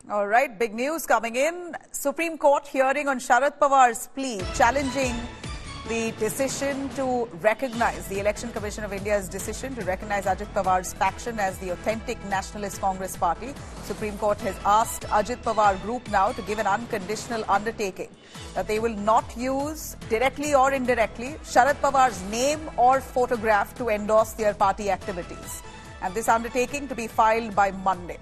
All right, big news coming in. Supreme Court hearing on Sharad Pawar's plea challenging the decision to recognize, the Election Commission of India's decision to recognize Ajit Pawar's faction as the authentic Nationalist Congress Party. Supreme Court has asked Ajit Pawar Group now to give an unconditional undertaking that they will not use, directly or indirectly, Sharad Pawar's name or photograph to endorse their party activities. And this undertaking to be filed by Monday.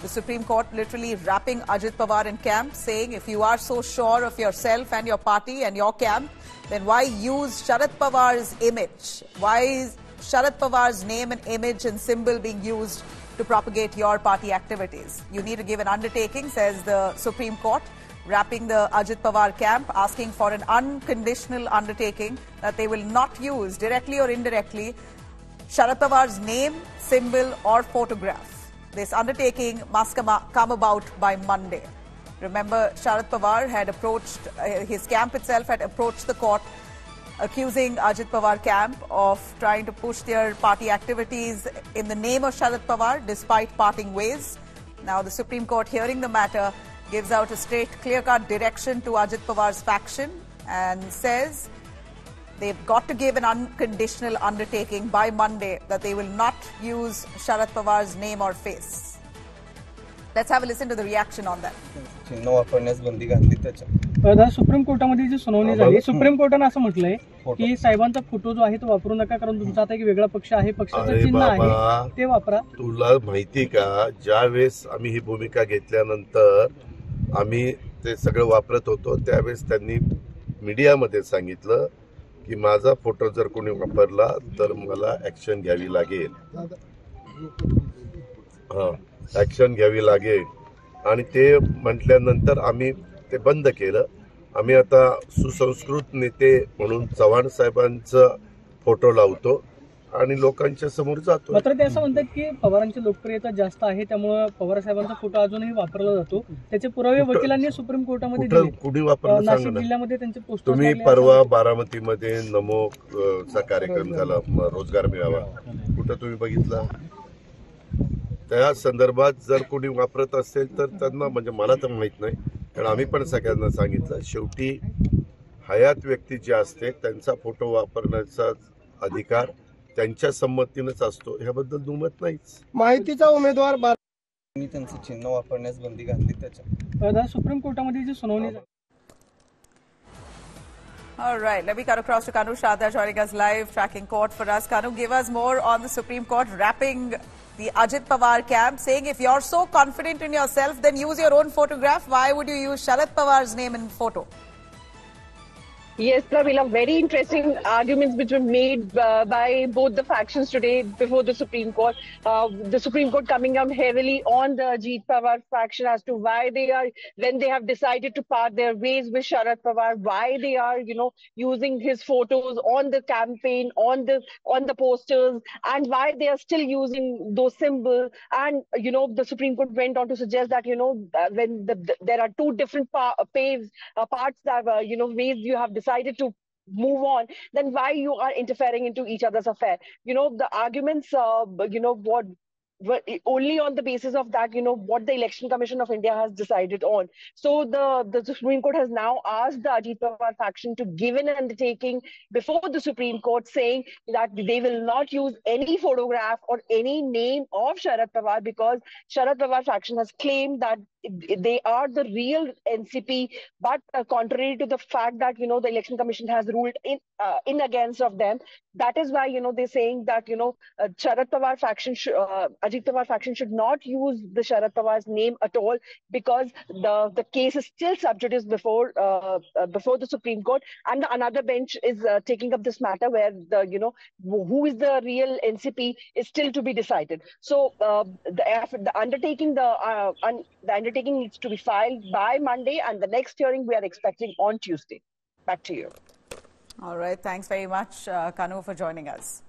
The Supreme Court literally wrapping Ajit Pawar in camp, saying if you are so sure of yourself and your party and your camp, then why use Sharad Pawar's image? Why is Sharad Pawar's name and image and symbol being used to propagate your party activities? You need to give an undertaking, says the Supreme Court, wrapping the Ajit Pawar camp, asking for an unconditional undertaking that they will not use, directly or indirectly, Sharad Pawar's name, symbol or photograph. This undertaking must come about by Monday. Remember, Sharad Pawar had approached, his camp itself had approached the court accusing Ajit Pawar camp of trying to push their party activities in the name of Sharad Pawar despite parting ways. Now the Supreme Court hearing the matter gives out a straight, clear-cut direction to Ajit Pawar's faction and says they've got to give an unconditional undertaking by Monday that they will not use Sharad Pawar's name or face. Let's have a listen to the reaction on that. Supreme कोर्टामध्ये जी सुनावणी झाली, supreme कोर्टाने असं म्हटलंय की साहेबांचा photo जो आहे तो वापरू नका, कारण तुमचा आता एक वेगळा पक्ष आहे, पक्षाचं चिन्ह आहे ते वापरा. तुला माहिती का, ज्या वेळेस आम्ही ही भूमिका घेतल्यानंतर आम्ही ते सगळं वापरत होतो त्यावेळेस त्यांनी मीडियामध्ये सांगितलं की माझा फोटो जर कोणी वापरला तर मला ऍक्शन घ्यावी लागेल. ऍक्शन घ्यावी लागेल आणि ते म्हटल्यानंतर आम्ही ते बंद केलं. आम्ही आता सुसंस्कृत नेते म्हणून चव्हाण साहेबांचा फोटो लावतो आणि लोकांच्या समोर जातो. मात्र ते असं म्हणतात की पवारांची लोकप्रियता जास्त आहे, त्यामुळे पवार साहेबांचा फोटो अजूनही वापरला जातो. त्याचे पुरावे वकिलांनी सुप्रीम कोर्टामध्ये दिले. कुणी वापरलं नाशिक जिल्ह्यामध्ये त्यांचे पोस्टर. तुम्ही परवा बारामतीमध्ये नमो चा कार्यक्रम झाला, रोजगार मेळावा, कुठं तुम्ही बघितला? त्या संदर्भात जर कोणी वापरत असेल तर त्यांना, म्हणजे मला तर माहित नाही, कारण आम्ही पण सगळ्यांना सांगितलं शेवटी हयात व्यक्ती जी असते त्यांचा फोटो वापरण्याचा अधिकार त्यांच्या संमतीनेच असतो, ह्याबद्दल दुमत नाहीच. माहितीचा उमेदवार त्यांचं चिन्ह वापरण्यास बंदी घातली त्याच्या सुप्रीम कोर्टामध्ये जी सुनावणी झाली. All right, let me cut across to Kanu Shada joining us live, tracking court for us. Kanu, give us more on the Supreme Court wrapping the Ajit Pawar camp, saying if you're so confident in yourself, then use your own photograph. Why would you use Sharad Pawar's name and photo? Yes, Pravila, very interesting arguments which were made by both the factions today before the Supreme Court. The Supreme Court coming down heavily on the Ajit Pawar faction as to why they are, when they have decided to part their ways with Sharad Pawar, why they are, using his photos on the campaign, on the posters, and why they are still using those symbols. And, the Supreme Court went on to suggest that, when there are two different parts that, ways you have decided to move on, then why you are interfering into each other's affair? The arguments, only on the basis of that, what the Election Commission of India has decided on. So the Supreme Court has now asked the Ajit Pawar faction to give an undertaking before the Supreme Court, saying that they will not use any photograph or any name of Sharad Pawar, because Sharad Pawar faction has claimed that they are the real NCP, but contrary to the fact that, the Election Commission has ruled in against of them. That is why, they're saying that, Sharad Pawar faction, Ajit Pawar faction should not use the Sharad Pawar's name at all, because the case is still sub judice before the Supreme Court, and another bench is taking up this matter where who is the real NCP is still to be decided. So the undertaking needs to be filed by Monday, and the next hearing we are expecting on Tuesday. Back to you. All right. Thanks very much, Kanu, for joining us.